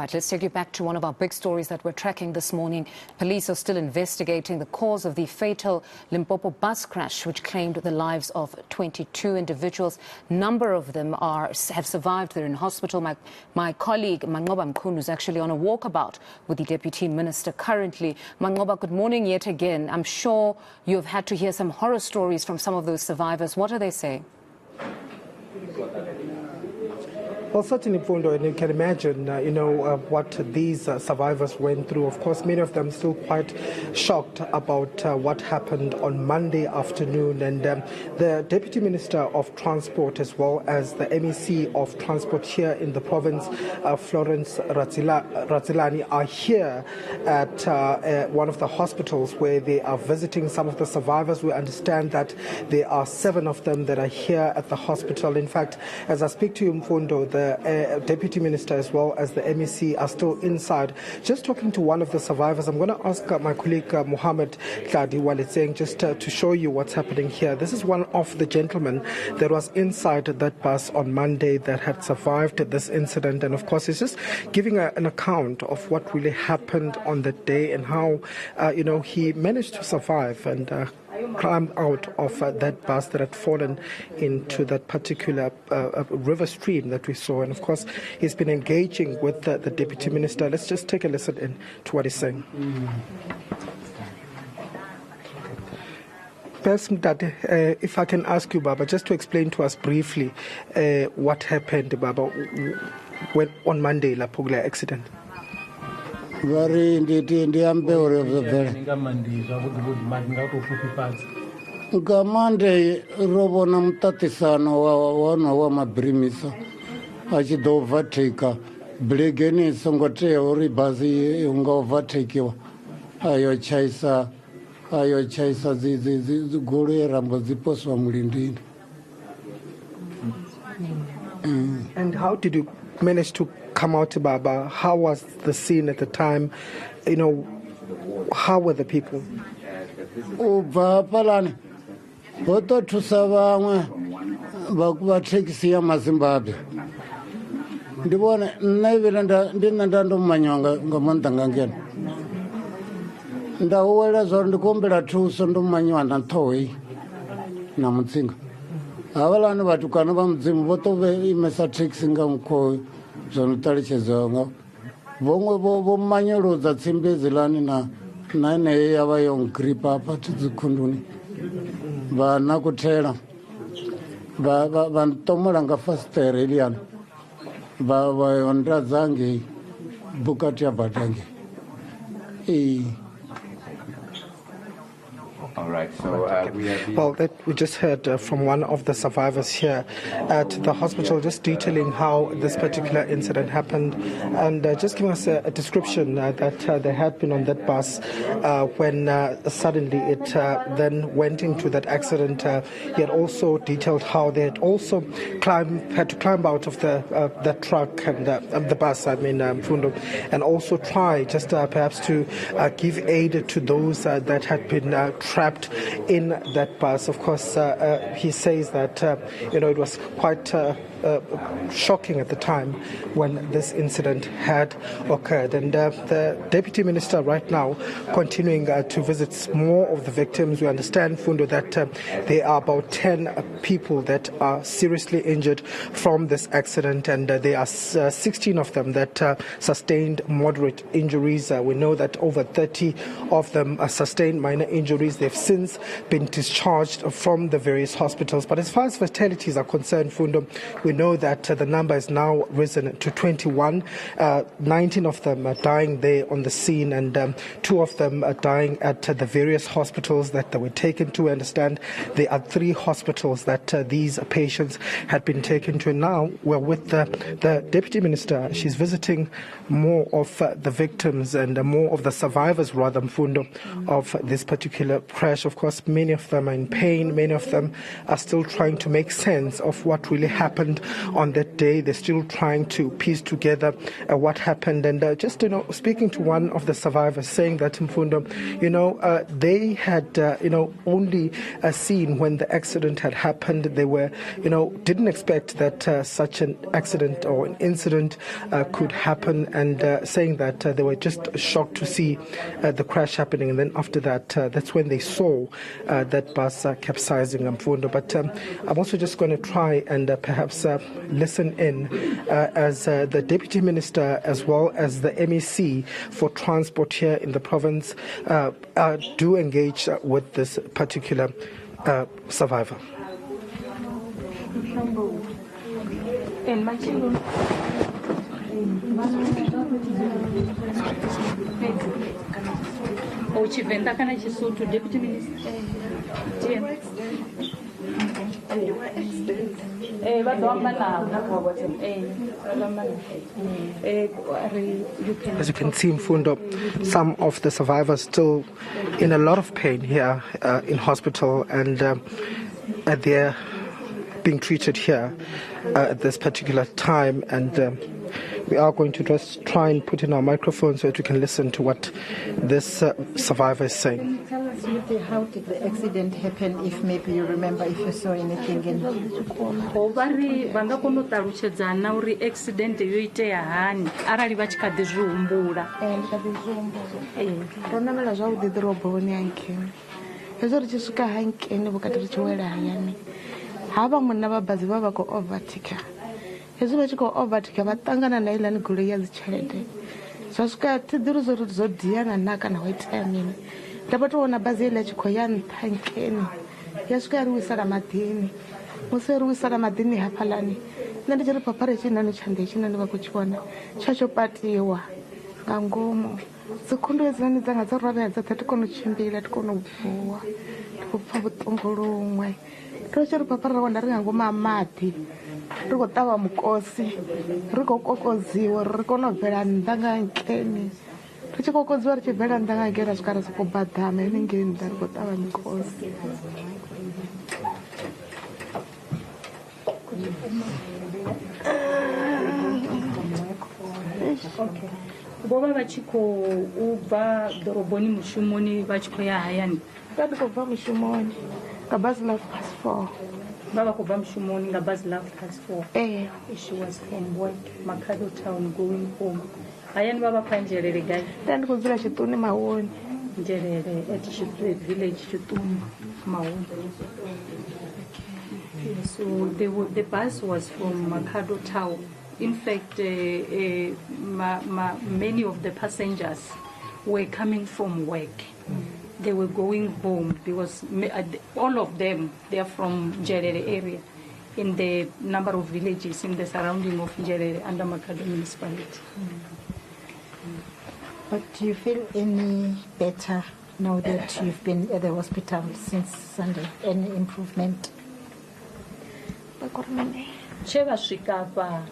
Right, let's take you back to one of our big stories that we're tracking this morning. Police are still investigating the cause of the fatal Limpopo bus crash, which claimed the lives of 22 individuals. Number of them have survived. They're in hospital. My colleague Manqoba Mchunu is actually on a walkabout with the Deputy Minister currently. Manqoba, good morning yet again. I'm sure you've had to hear some horror stories from some of those survivors. What are they saying? Well, certainly, Fundo, and you can imagine, what these survivors went through. Of course, many of them still quite shocked about what happened on Monday afternoon. And the Deputy Minister of Transport, as well as the MEC of Transport here in the province, Florence Ratsilani, are here at one of the hospitals where they are visiting some of the survivors. We understand that there are 7 of them that are here at the hospital. In fact, as I speak to you, Mfundo, the Deputy Minister as well as the MEC are still inside. Just talking to one of the survivors, I'm going to ask my colleague Mohammed Tladi Waletseng just to show you what's happening here. This is one of the gentlemen that was inside that bus on Monday that had survived this incident, and of course he's just giving an account of what really happened on that day and how he managed to survive and climbed out of that bus that had fallen into that particular river stream that we saw. And of course, he's been engaging with the Deputy Minister. Let's just take a listen in to what he's saying. Perhaps, if I can ask you, Baba, just to explain to us briefly what happened, Baba, on Monday, la Pugla accident. Very indeed, in the amber of the very. Gamande Robonam Tatisano, one of my brimisa. I should overtake a Blegeni, Songote, or Ribazi, Ungo overtake you. Ayo Chaisa, the Gore Rambazipos from Lindin. And how did you manage to come out, Baba? How was the scene at the time? How were the people? Oh, Bapalani. Oto tusavangwe bakuba taxi ya Zimbabwe. Ndibona nayivelanda ndinandando manyonga ngamandanga ngena. Ndawela zoro ndikombela thuso ndomanywa nthoyi na mutsinga. Avalani vatukana va mudzimu votove imesa taxi ngamkho zona talecheza nga. Vomwe vo manyelodza tsimbezilani na nane yava yong grip apa tidzikhunduni. Vana kuthela va ntomola nga fastere iliana va yondra zange bukati ya badange. All right, so we just heard from one of the survivors here at the hospital, just detailing how this particular incident happened and just giving us a description that they had been on that bus when suddenly it then went into that accident. He had also detailed how they had also had to climb out of the truck and the bus, Fundo, and also try just perhaps to give aid to those that had been trapped in that bus. Of course, he says that it was quite shocking at the time when this incident had occurred. And the Deputy Minister right now continuing to visit more of the victims. We understand, Fundo, that there are about 10 people that are seriously injured from this accident, and there are 16 of them that sustained moderate injuries. We know that over 30 of them sustained minor injuries. They've since been discharged from the various hospitals. But as far as fatalities are concerned, Fundo, we know that the number has now risen to 21. 19 of them are dying there on the scene, and 2 of them are dying at the various hospitals that they were taken to. I understand there are 3 hospitals that these patients had been taken to. Now we're with the Deputy Minister. She's visiting more of the victims and more of the survivors, rather, Mfundo, of this particular crash. Of course, many of them are in pain. Many of them are still trying to make sense of what really happened happened on that day. They're still trying to piece together what happened. And just, speaking to one of the survivors, saying that, Mfundo, they had, only seen when the accident had happened. They were, didn't expect that such an accident or an incident could happen, and saying that they were just shocked to see the crash happening. And then after that, that's when they saw that bus capsizing, Mfundo. But I'm also just going to try and perhaps listen in as the Deputy Minister as well as the MEC for Transport here in the province do engage with this particular survivor. Deputy Minister. As you can see, Mfundo, some of the survivors still in a lot of pain here in hospital, and they're being treated here at this particular time. And we are going to just try and put in our microphone so that we can listen to what this survivor is saying. Can you tell us how did the accident happen, if maybe you remember, if you saw anything in Ovari vanga konotaruchedzana uri accident yoitea hani arali vachikadhi zvihumbura ronamela zvavhuḓi ḓoroboni hankeni hezwo ri tshi swika hankeni vhukati ri tshi wela hayani havha munna vha bazi vha khou overtaker hezwi vha tshi khou overtaker vha ṱangana na iḽani goloi ya dzitshelede zwa swika thiḓiri zwo ri zwo diana na kana ho itea mini nda vha tou vhona bazi iḽa tshi khou ya nṱha hankeni ya swika ya ri wisala maḓini musi ri wisala maḓini hafhaḽani nṋe ndi tshi ri papare tshinani tsha nḓe tshinani vha khou tshi vhona tsha tsho patiwa nga ngomu dzikhundu hedzinani dzanga dzo ravhea dzoṱhe ti kone u tshimbila ti kone u vuwa ti khou pfha vhuṱungu luṅwe ndo tshi ri papara ra wana ri nga ngomu ha maḓi ri khou ṱavha mukosi ri khou kokodziwa ri kone u bvela nnḓa nga hankeni ri tshi kokodziwa ri tshi bvela nnḓa nga hankeni ra swika ra sokou badama henengei nnḓa ri khou ṱavha mikosi. Okay. Vova vha tshi khou bva ḓoroboni mushumoni vha tshi khou ya hayani vha ndi khou bva mushumoni nga bazi la +4 vha khou bva mushumoni nga bazi la +4 she was from work Makhado town going home hayani vha khou njelele gai nda ndi khou dzula Tshiṱuni Mahoni njelele at village Tshiṱuni Mahoni. So the bus was from Makhado town. In fact, many of the passengers were coming from work. They were going home because all of them, they are from Njerere area, in the number of villages in the surrounding of Njerere under Makhado municipality. But do you feel any better now that you've been at the hospital since Sunday? Any improvement? Cheva swikapa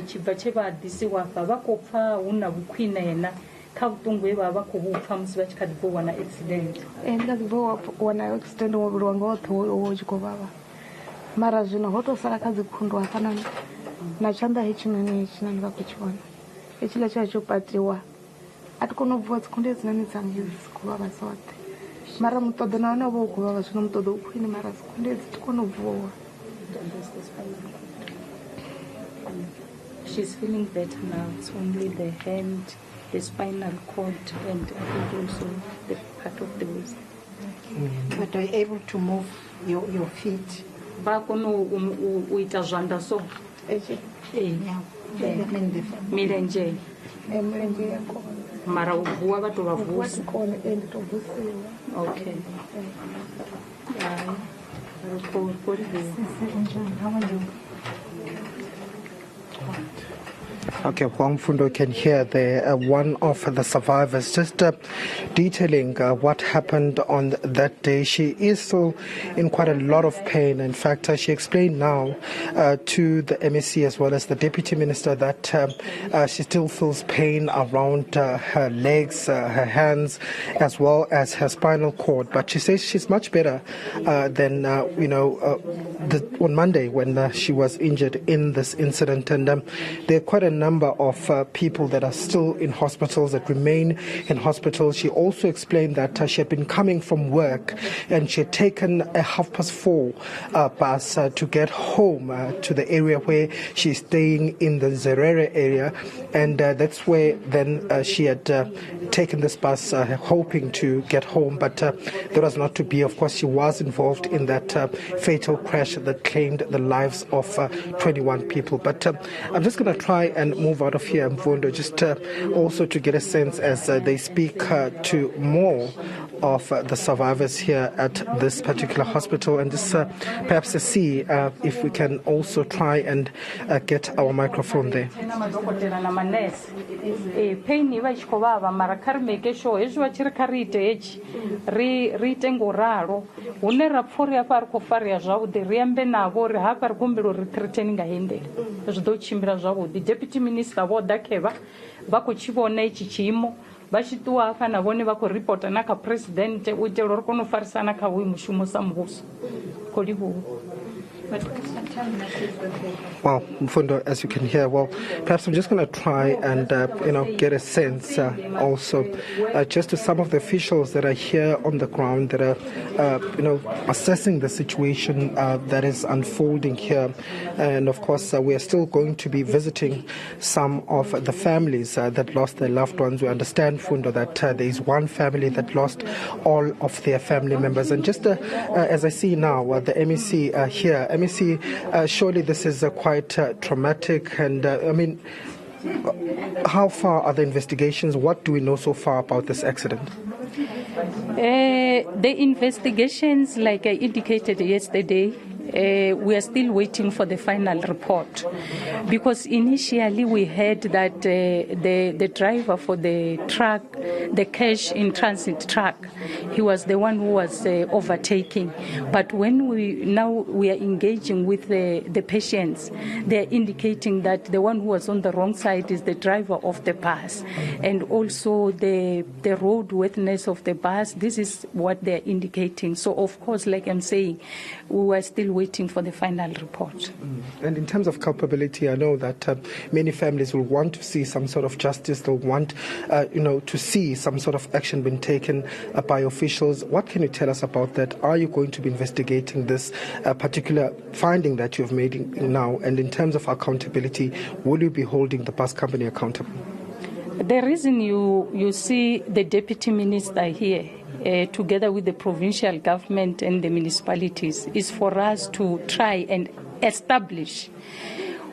chibva cheva disiwa pa vakopfa una bukhwinena kha vhutungu eva vha khou vhupfa musi vha tshi kha ḓi wana accident nda ḓi wana accident muvhili wanga woṱhe wo tshi khou vhavha mara zwino ho tou sala kha dzikhundu hafhanani na tshanḓa hetshinani vha khou tshi vhona hetshiḽa tsha tsho patiwa a ti kone u bvuwa dzikhundu hedzinani dzanga dzi khou vhavha dzoṱhe mara muṱoḓo na wane vha u khou vhavha zwino muṱoḓo u khwine mara dzikhundu hedzi ti kone u bvuwa. She's feeling better now. It's only the hand, the spinal cord, and I think also the part of the waist. But are you able to move your feet? Bakono uita zanda so. Milenje. Mara ubuwa bato bavusi. Okay. Okay, Huang Fundo can hear there one of the survivors just detailing what happened on that day. She is still in quite a lot of pain. In fact, she explained now to the MEC as well as the Deputy Minister that she still feels pain around her legs, her hands, as well as her spinal cord. But she says she's much better than, on Monday when she was injured in this incident. And there are quite a number of people that are still in hospitals, that remain in hospitals. She also explained that she had been coming from work and she had taken a 4:30 bus to get home to the area where she's staying in the Zerere area. And that's where then she had taken this bus hoping to get home. But that was not to be. Of course, she was involved in that fatal crash that claimed the lives of 21 people. But I'm just going to try and move out of here, Mfundo, just also to get a sense as they speak to more of the survivors here at this particular hospital, and just perhaps see if we can also try and get our microphone there. Deputy Minister vodakeva vakuchivona ichi chimo vachituwa kana vone vakuripota naka president utelo rikonofarisana kawi mushumo sambuso kolibu. Well, Mfundo, as you can hear, perhaps I'm just going to try and, get a sense also just to some of the officials that are here on the ground that are, assessing the situation that is unfolding here. And of course, we are still going to be visiting some of the families that lost their loved ones. We understand, Mfundo, that there is one family that lost all of their family members. And just as I see now, the MEC here, MEC, surely this is quite traumatic. And how far are the investigations? What do we know so far about this accident? The investigations, like I indicated yesterday, we are still waiting for the final report, because initially we heard that the driver for the truck, the cash in transit truck, he was the one who was overtaking. But when we are engaging with the patients, they are indicating that the one who was on the wrong side is the driver of the bus, and also the roadworthiness of the bus. This is what they are indicating. So of course, like I'm saying, we are still waiting for the final report. And in terms of culpability, I know that many families will want to see some sort of justice. They'll want, to see some sort of action being taken by officials. What can you tell us about that? Are you going to be investigating this particular finding that you've made now? And in terms of accountability, will you be holding the bus company accountable? The reason you see the Deputy Minister here, together with the provincial government and the municipalities, is for us to try and establish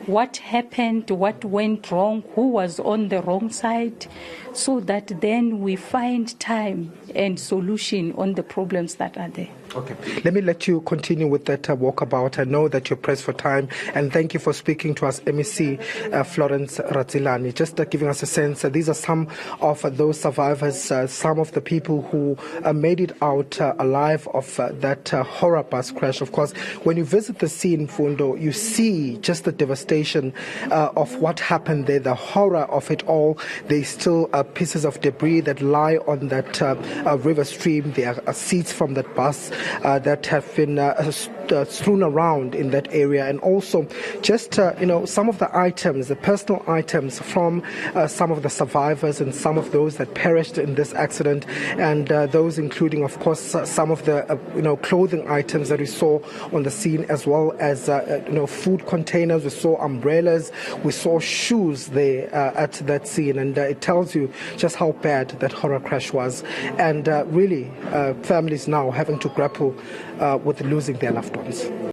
what happened, what went wrong, who was on the wrong side, so that then we find time and solution on the problems that are there. Okay. Let me let you continue with that walkabout. I know that you're pressed for time, and thank you for speaking to us, MEC Florence Ratzilani. Just giving us a sense, these are some of those survivors, some of the people who made it out alive of that horror bus crash. Of course, when you visit the scene, Fundo, you see just the devastation of what happened there, the horror of it all. There's still pieces of debris that lie on that river stream. There are seats from that bus that have been strewn around in that area, and also just some of the items, the personal items from some of the survivors and some of those that perished in this accident, and those including, of course, some of the clothing items that we saw on the scene, as well as food containers. We saw umbrellas, we saw shoes there at that scene, and it tells you just how bad that horror crash was, and really families now having to grapple with losing their loved ones.